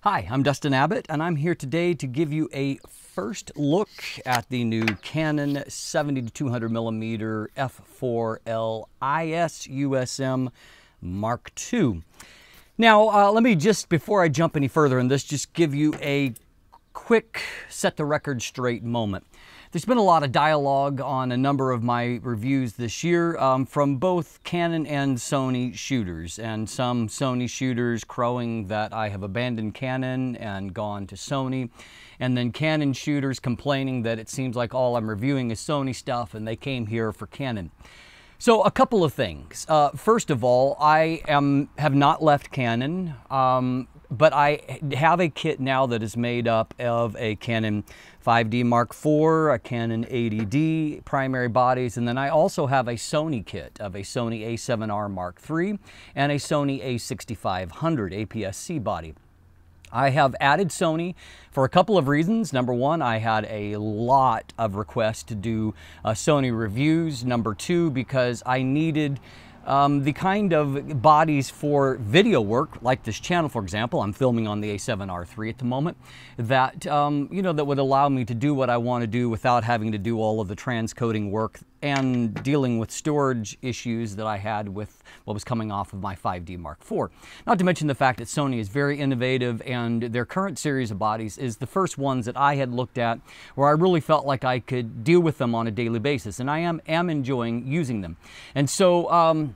Hi, I'm Dustin Abbott, and I'm here today to give you a first look at the new Canon 70-200mm f4L IS USM Mark II. Now, let me just, before I jump any further in this, just give you a quick set the record straight moment. There's been a lot of dialogue on a number of my reviews this year from both Canon and Sony shooters, and some Sony shooters crowing that I have abandoned Canon and gone to Sony, and then Canon shooters complaining that it seems like all I'm reviewing is Sony stuff and they came here for Canon. So a couple of things. First of all, I have not left Canon, but I have a kit now that is made up of a Canon 5D Mark IV, a Canon 80D primary bodies, and then I also have a Sony kit of a Sony a7R Mark III and a Sony a6500 APS-C body. I have added Sony for a couple of reasons. Number one, I had a lot of requests to do Sony reviews. Number two, because I needed the kind of bodies for video work, like this channel, for example. I'm filming on the a7R III at the moment, that that would allow me to do what I want to do without having to do all of the transcoding work and dealing with storage issues that I had with what was coming off of my 5D Mark IV. Not to mention the fact that Sony is very innovative, and their current series of bodies is the first ones that I had looked at where I really felt like I could deal with them on a daily basis, and I am enjoying using them. And so,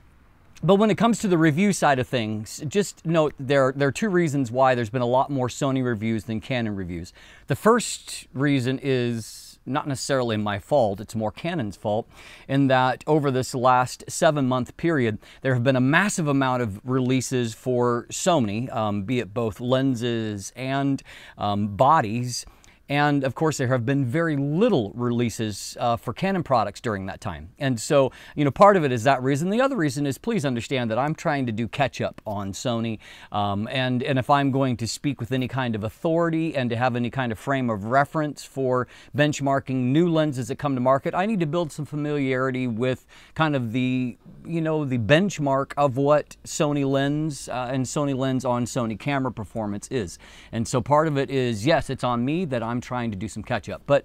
but when it comes to the review side of things, just note there are two reasons why there's been a lot more Sony reviews than Canon reviews. The first reason is not necessarily my fault, it's more Canon's fault, in that over this last 7-month period, there have been a massive amount of releases for Sony, be it both lenses and bodies. And of course, there have been very little releases for Canon products during that time. And so, part of it is that reason. The other reason is, please understand that I'm trying to do catch up on Sony. And if I'm going to speak with any kind of authority and to have any kind of frame of reference for benchmarking new lenses that come to market, I need to build some familiarity with kind of the benchmark of what Sony lens and Sony lens on Sony camera performance is. And so part of it is, yes, it's on me that I'm trying to do some catch up, but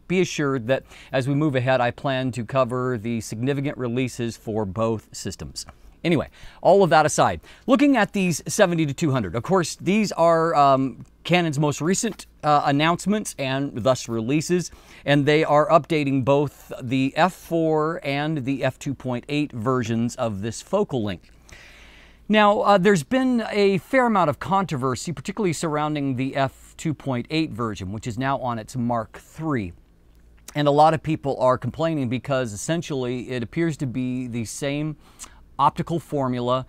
be assured that as we move ahead, I plan to cover the significant releases for both systems. Anyway, all of that aside, looking at these 70-200, of course, these are Canon's most recent announcements and thus releases, and they are updating both the f4 and the f2.8 versions of this focal length. Now, there's been a fair amount of controversy, particularly surrounding the f2.8 version, which is now on its Mark III. And a lot of people are complaining because essentially it appears to be the same optical formula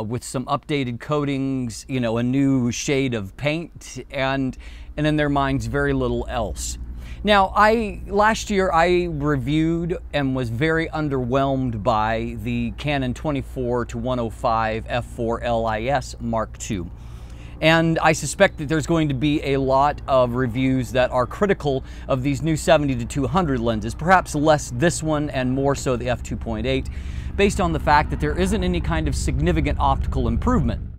with some updated coatings, a new shade of paint, and in their minds, very little else. Now, last year I reviewed and was very underwhelmed by the Canon 24-105 f4L IS Mark II. And I suspect that there's going to be a lot of reviews that are critical of these new 70-200 lenses, perhaps less this one and more so the f2.8, based on the fact that there isn't any kind of significant optical improvement.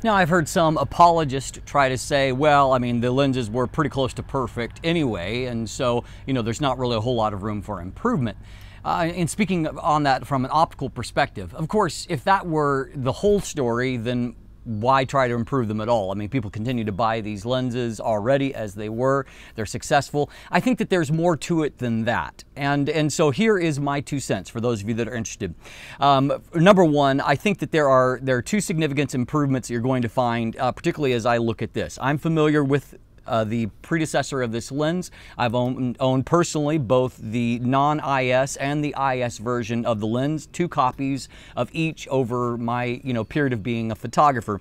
Now, I've heard some apologists try to say, well, I mean, the lenses were pretty close to perfect anyway, and so, there's not really a whole lot of room for improvement. And speaking on that from an optical perspective, of course, if that were the whole story, then why try to improve them at all? I mean, people continue to buy these lenses already as they were. They're successful. I think that there's more to it than that. And so here is my 2 cents for those of you that are interested. Number one, I think that there are two significant improvements you're going to find, particularly as I look at this. I'm familiar with the predecessor of this lens. I've owned personally both the non-IS and the IS version of the lens, 2 copies of each over my period of being a photographer.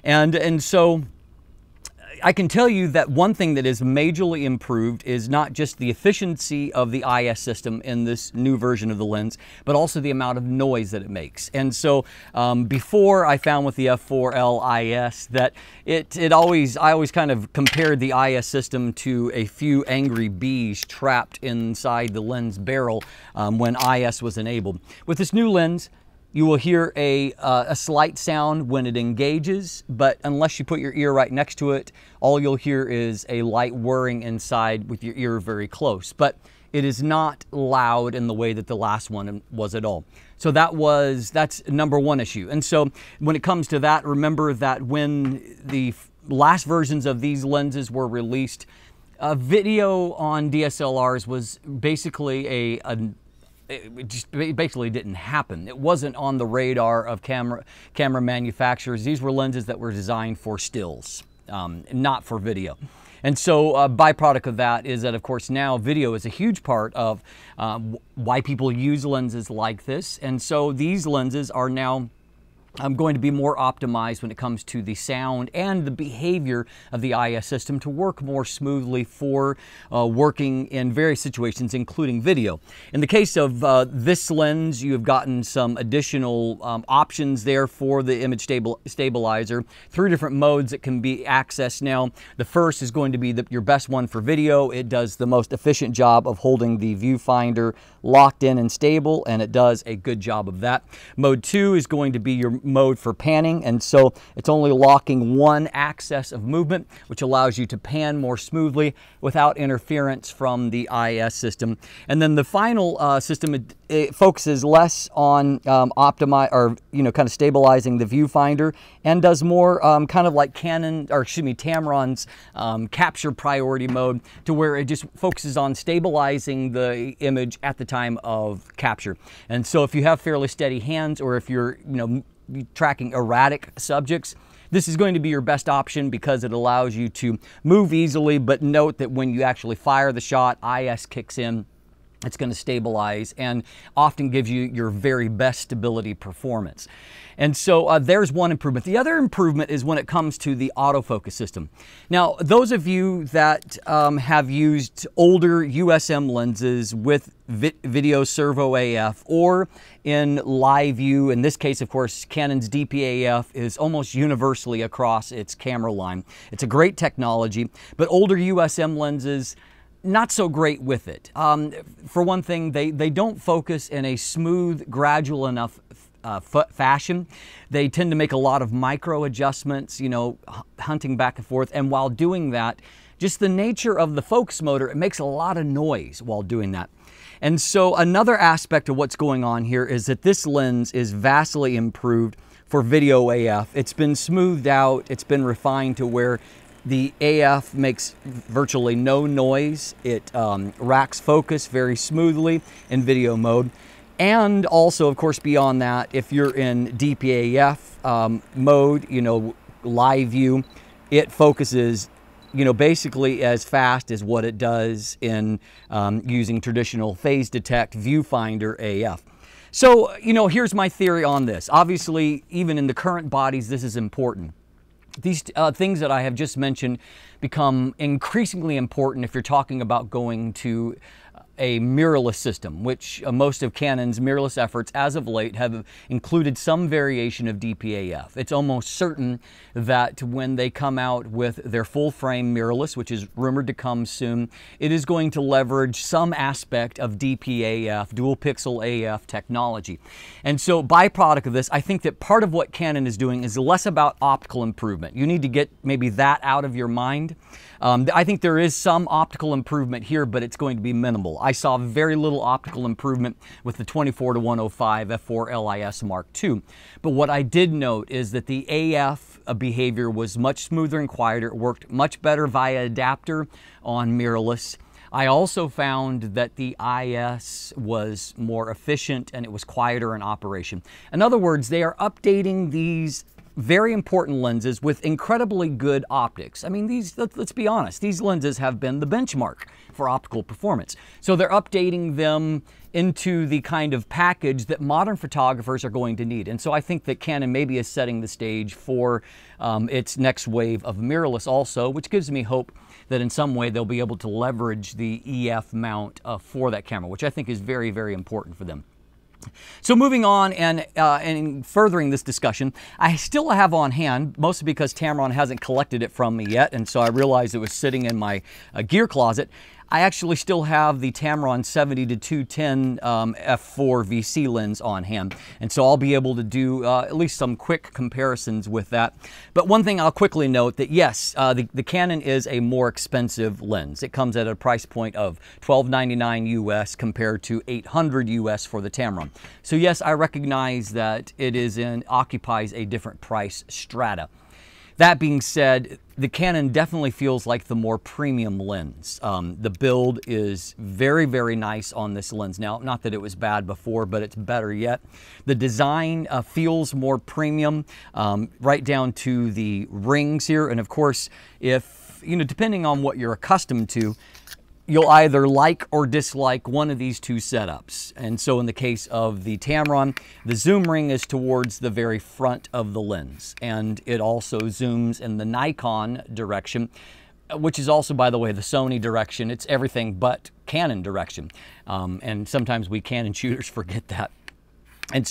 And so I can tell you that one thing that is majorly improved is not just the efficiency of the IS system in this new version of the lens, but also the amount of noise that it makes. And so before, I found with the f4L IS that I always kind of compared the IS system to a few angry bees trapped inside the lens barrel when IS was enabled. With this new lens, You will hear a slight sound when it engages, but unless you put your ear right next to it, all you'll hear is a light whirring inside with your ear very close. But it is not loud in the way that the last one was at all. So that's number one issue. And so when it comes to that, remember that when the last versions of these lenses were released, video on DSLRs was basically it just basically didn't happen. It wasn't on the radar of camera manufacturers. These were lenses that were designed for stills, not for video. And so a byproduct of that is that, of course, now video is a huge part of why people use lenses like this. And so these lenses are now going to be more optimized when it comes to the sound and the behavior of the IS system to work more smoothly for working in various situations, including video. In the case of this lens, you have gotten some additional options there for the image stabilizer. 3 different modes that can be accessed now. The first is going to be your best one for video. It does the most efficient job of holding the viewfinder locked in and stable, and it does a good job of that. Mode 2 is going to be your mode for panning, and so it's only locking one axis of movement, which allows you to pan more smoothly without interference from the IS system. And then the final system, it focuses less on kind of stabilizing the viewfinder, and does more kind of like Tamron's capture priority mode, to where it just focuses on stabilizing the image at the time of capture. And so if you have fairly steady hands, or if you're tracking erratic subjects, this is going to be your best option because it allows you to move easily. But note that when you actually fire the shot, IS kicks in. It's going to stabilize and often gives you your very best stability performance. And so there's one improvement. The other improvement is when it comes to the autofocus system. Now, those of you that have used older USM lenses with video servo AF, or in live view, in this case, of course, Canon's DP-AF is almost universally across its camera line. It's a great technology, but older USM lenses, not so great with it. For one thing, they don't focus in a smooth, gradual enough fashion. They tend to make a lot of micro adjustments, hunting back and forth. And while doing that, just the nature of the focus motor, it makes a lot of noise while doing that. And so another aspect of what's going on here is that this lens is vastly improved for video AF. It's been smoothed out. It's been refined to where the AF makes virtually no noise. It racks focus very smoothly in video mode. And also, of course, beyond that, if you're in DP-AF mode, live view, it focuses, basically as fast as what it does in using traditional phase detect viewfinder AF. So, here's my theory on this. Obviously, even in the current bodies, this is important. These things that I have just mentioned become increasingly important if you're talking about going to a mirrorless system, which most of Canon's mirrorless efforts as of late have included some variation of DP-AF. It's almost certain that when they come out with their full frame mirrorless, which is rumored to come soon, it is going to leverage some aspect of DP-AF, dual pixel AF technology. And so byproduct of this, I think that part of what Canon is doing is less about optical improvement. You need to get maybe that out of your mind. I think there is some optical improvement here, but it's going to be minimal. I saw very little optical improvement with the 24-105 f4 LIS Mark II. But what I did note is that the AF behavior was much smoother and quieter. It worked much better via adapter on mirrorless. I also found that the IS was more efficient and it was quieter in operation. In other words, they are updating these very important lenses with incredibly good optics. I mean, let's be honest, these lenses have been the benchmark for optical performance. So they're updating them into the kind of package that modern photographers are going to need. And so I think that Canon maybe is setting the stage for its next wave of mirrorless also, which gives me hope that in some way they'll be able to leverage the EF mount for that camera, which I think is very, very important for them. So moving on and furthering this discussion, I still have on hand, mostly because Tamron hasn't collected it from me yet, and so I realized it was sitting in my gear closet. I actually still have the Tamron 70-210 f4 VC lens on hand, and so I'll be able to do at least some quick comparisons with that. But one thing I'll quickly note that yes, the Canon is a more expensive lens. It comes at a price point of $12.99 US compared to $800 US for the Tamron. So yes, I recognize that it occupies a different price strata. That being said, the Canon definitely feels like the more premium lens. The build is very, very nice on this lens now. Not that it was bad before, but it's better yet. The design feels more premium, right down to the rings here. And of course, if, depending on what you're accustomed to, you'll either like or dislike one of these two setups. And so in the case of the Tamron, the zoom ring is towards the very front of the lens. And it also zooms in the Nikon direction, which is also, by the way, the Sony direction. It's everything but Canon direction. And sometimes we Canon shooters forget that. And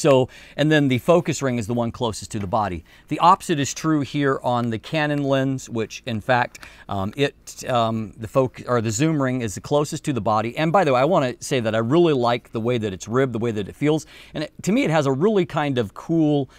then the focus ring is the one closest to the body. The opposite is true here on the Canon lens, which in fact, the zoom ring is the closest to the body. And by the way, I want to say that I really like the way that it's ribbed, the way that it feels. And to me, it has a really kind of cool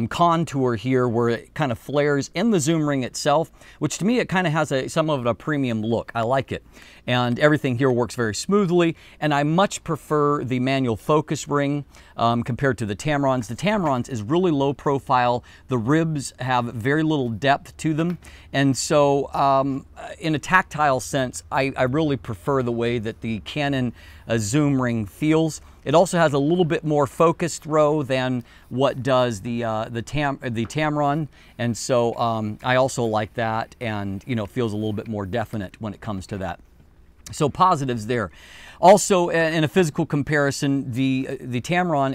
contour here where it kind of flares in the zoom ring itself, which to me, it kind of has somewhat of a premium look. I like it. And everything here works very smoothly. And I much prefer the manual focus ring compared to the Tamrons. The Tamrons is really low profile. The ribs have very little depth to them. And so in a tactile sense, I really prefer the way that the Canon zoom ring feels. It also has a little bit more focus throw than what does the Tamron, and so I also like that, and it feels a little bit more definite when it comes to that. So positives there. Also, in a physical comparison, the Tamron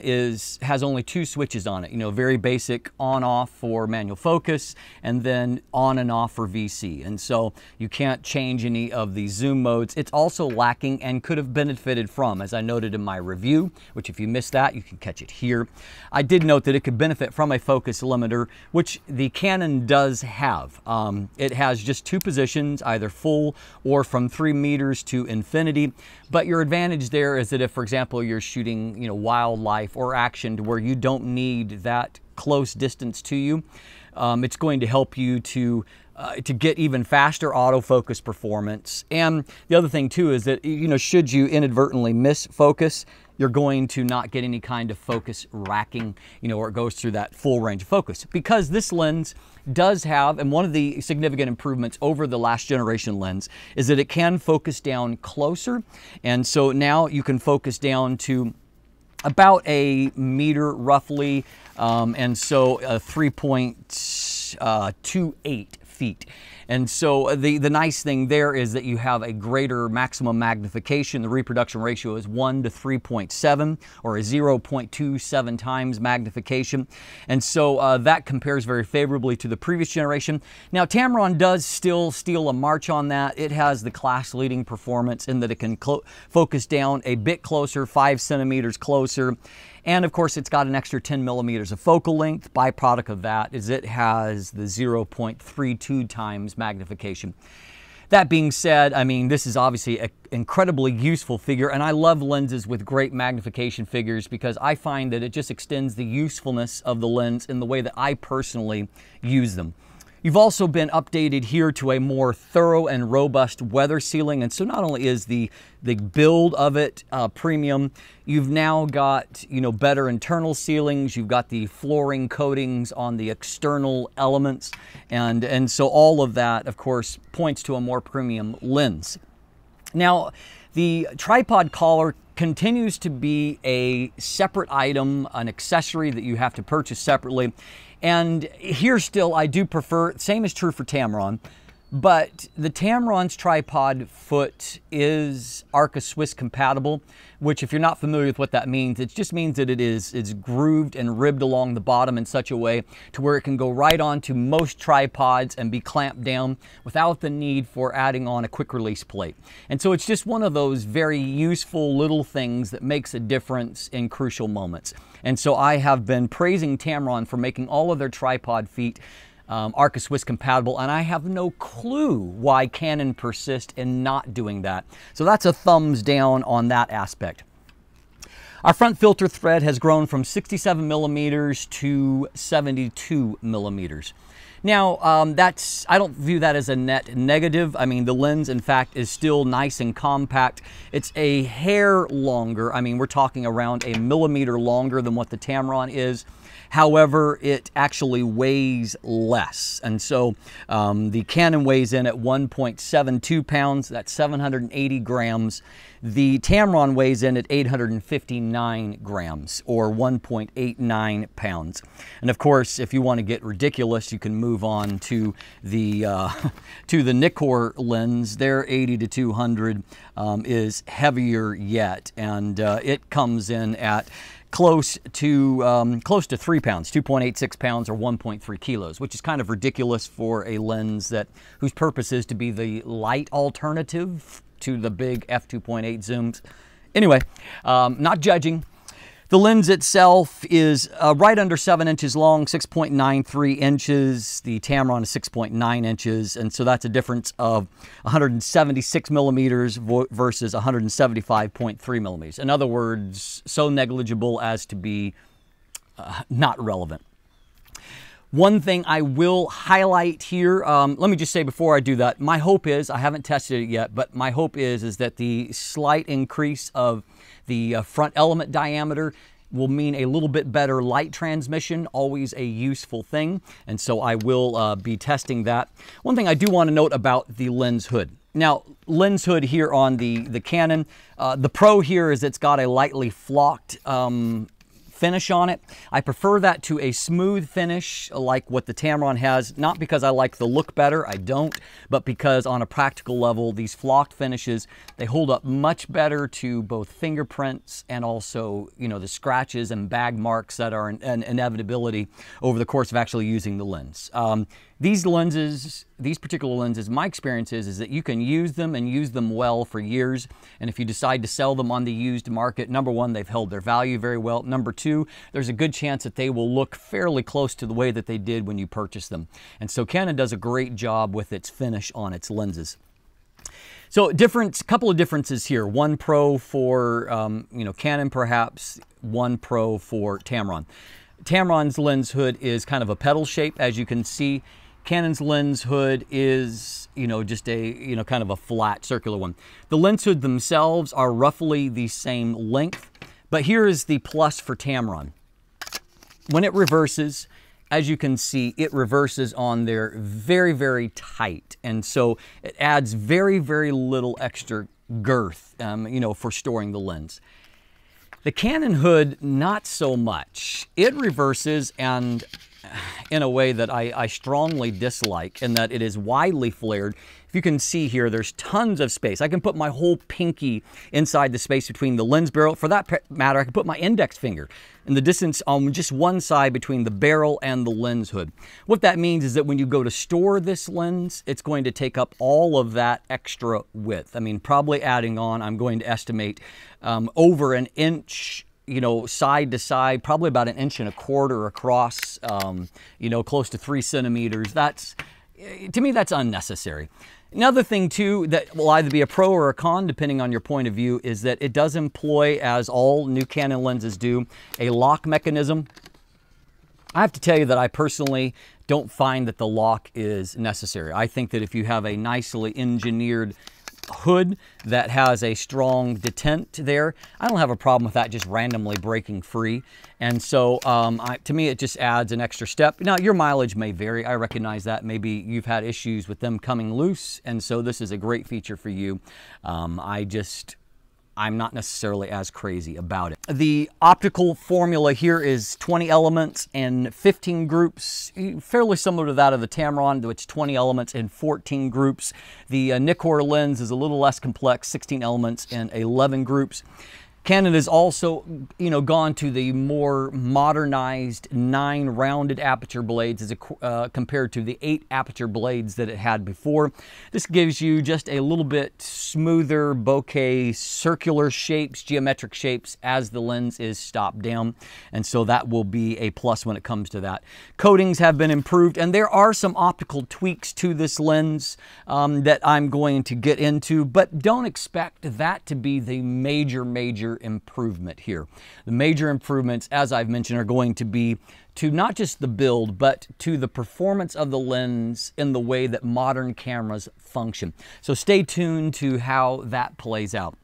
has only two switches on it. Very basic on-off for manual focus, and then on and off for VC. And so you can't change any of the zoom modes. It's also lacking and could have benefited from, as I noted in my review, which if you missed that, you can catch it here. I did note that it could benefit from a focus limiter, which the Canon does have. It has just two positions, either full or from 3 meters to infinity. But your advantage there is that if, for example, you're shooting, wildlife or action to where you don't need that close distance to you, it's going to help you to get even faster autofocus performance. And the other thing too is that, should you inadvertently miss focus, you're going to not get any kind of focus racking, where it goes through that full range of focus. Because this lens does have, and one of the significant improvements over the last generation lens is that it can focus down closer. And so now you can focus down to about a meter roughly, and so 3.28 feet. And so the nice thing there is that you have a greater maximum magnification. The reproduction ratio is 1 to 3.7, or a 0.27 times magnification. And so that compares very favorably to the previous generation. Now, Tamron does still steal a march on that. It has the class-leading performance in that it can focus down a bit closer, 5 centimeters closer. And of course, it's got an extra 10 millimeters of focal length. Byproduct of that is it has the 0.32 times magnification. That being said, this is obviously an incredibly useful figure, and I love lenses with great magnification figures because I find that it just extends the usefulness of the lens in the way that I personally use them. You've also been updated here to a more thorough and robust weather sealing, and so not only is the build of it premium, you've now got better internal sealings, you've got the flooring coatings on the external elements, and so all of that, of course, points to a more premium lens. Now, the tripod collar continues to be a separate item, an accessory that you have to purchase separately. And here still, I do prefer, same is true for Tamron, but the Tamron's tripod foot is Arca Swiss compatible, which if you're not familiar with what that means, it just means that it's grooved and ribbed along the bottom in such a way to where it can go right onto most tripods and be clamped down without the need for adding on a quick release plate. And so it's just one of those very useful little things that makes a difference in crucial moments. And so I have been praising Tamron for making all of their tripod feet Arca Swiss compatible, and I have no clue why Canon persists in not doing that. So that's a thumbs down on that aspect. Our front filter thread has grown from 67 millimeters to 72 millimeters. Now, I don't view that as a net negative. I mean, the lens, in fact, is still nice and compact. It's a hair longer. I mean, we're talking around a millimeter longer than what the Tamron is. However, it actually weighs less. And so the Canon weighs in at 1.72 pounds. That's 780 grams. The Tamron weighs in at 859 grams, or 1.89 pounds. And of course, if you want to get ridiculous, you can move on to the Nikkor lens. Their 80-200 is heavier yet, and it comes in at close to 3 pounds, 2.86 pounds, or 1.3 kilos, which is kind of ridiculous for a lens whose purpose is to be the light alternative to the big f2.8 zooms. Anyway, not judging. The lens itself is right under 7 inches long, 6.93 inches. The Tamron is 6.9 inches, and so that's a difference of 176 millimeters versus 175.3 millimeters. In other words, so negligible as to be not relevant. One thing I will highlight here, let me just say before I do that, my hope is, I haven't tested it yet, but my hope is that the slight increase of the front element diameter will mean a little bit better light transmission, always a useful thing, and so I will be testing that. One thing I do want to note about the lens hood. Now, lens hood here on the Canon, the pro here is it's got a lightly flocked finish on it. I prefer that to a smooth finish like what the Tamron has, not because I like the look better, I don't, but because on a practical level, these flocked finishes, they hold up much better to both fingerprints and also, you know, the scratches and bag marks that are an inevitability over the course of actually using the lens. These lenses, these particular lenses, my experience is that you can use them and use them well for years. And if you decide to sell them on the used market, number one, they've held their value very well. Number two, there's a good chance that they will look fairly close to the way that they did when you purchased them. And so Canon does a great job with its finish on its lenses. So couple of differences here. One pro for you know, Canon perhaps, one pro for Tamron. Tamron's lens hood is kind of a pedal shape, as you can see. Canon's lens hood is, you know, just a, you know, kind of a flat circular one. The lens hood themselves are roughly the same length, but here is the plus for Tamron. When it reverses, as you can see, it reverses on there very, very tight. And so it adds very, very little extra girth, you know, for storing the lens. The Canon hood, not so much. It reverses and in a way that I strongly dislike, in that it is widely flared. If you can see here, there's tons of space. I can put my whole pinky inside the space between the lens barrel. For that matter, I can put my index finger in the distance on just one side between the barrel and the lens hood. What that means is that when you go to store this lens, it's going to take up all of that extra width. I mean, probably adding on, I'm going to estimate over an inch, you know, side to side, probably about 1.25 inches across, you know, close to 3 centimeters. That's, to me, that's unnecessary. Another thing too that will either be a pro or a con depending on your point of view is that it does employ, as all new Canon lenses do, a lock mechanism. I have to tell you that I personally don't find that the lock is necessary. I think that if you have a nicely engineered hood that has a strong detent there, I don't have a problem with that just randomly breaking free. And so to me, it just adds an extra step. Now, your mileage may vary. I recognize that. Maybe you've had issues with them coming loose, and so this is a great feature for you. I'm not necessarily as crazy about it. The optical formula here is 20 elements and 15 groups, fairly similar to that of the Tamron, which 20 elements and 14 groups. The Nikkor lens is a little less complex, 16 elements and 11 groups. Canon has also, gone to the more modernized 9 rounded aperture blades as compared to the 8 aperture blades that it had before. This gives you just a little bit smoother bokeh circular shapes, geometric shapes as the lens is stopped down. And so that will be a plus when it comes to that. Coatings have been improved, and there are some optical tweaks to this lens that I'm going to get into, but don't expect that to be the major improvement here. The major improvements, as I've mentioned, are going to be to not just the build, but to the performance of the lens in the way that modern cameras function. So stay tuned to how that plays out.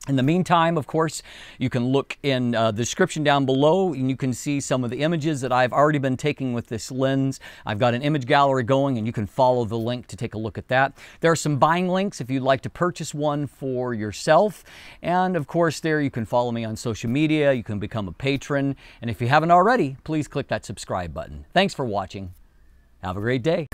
In the meantime, of course, you can look in the description down below and you can see some of the images that I've already been taking with this lens. I've got an image gallery going and you can follow the link to take a look at that. There are some buying links if you'd like to purchase one for yourself. And of course, there you can follow me on social media. You can become a patron. And if you haven't already, please click that subscribe button. Thanks for watching. Have a great day.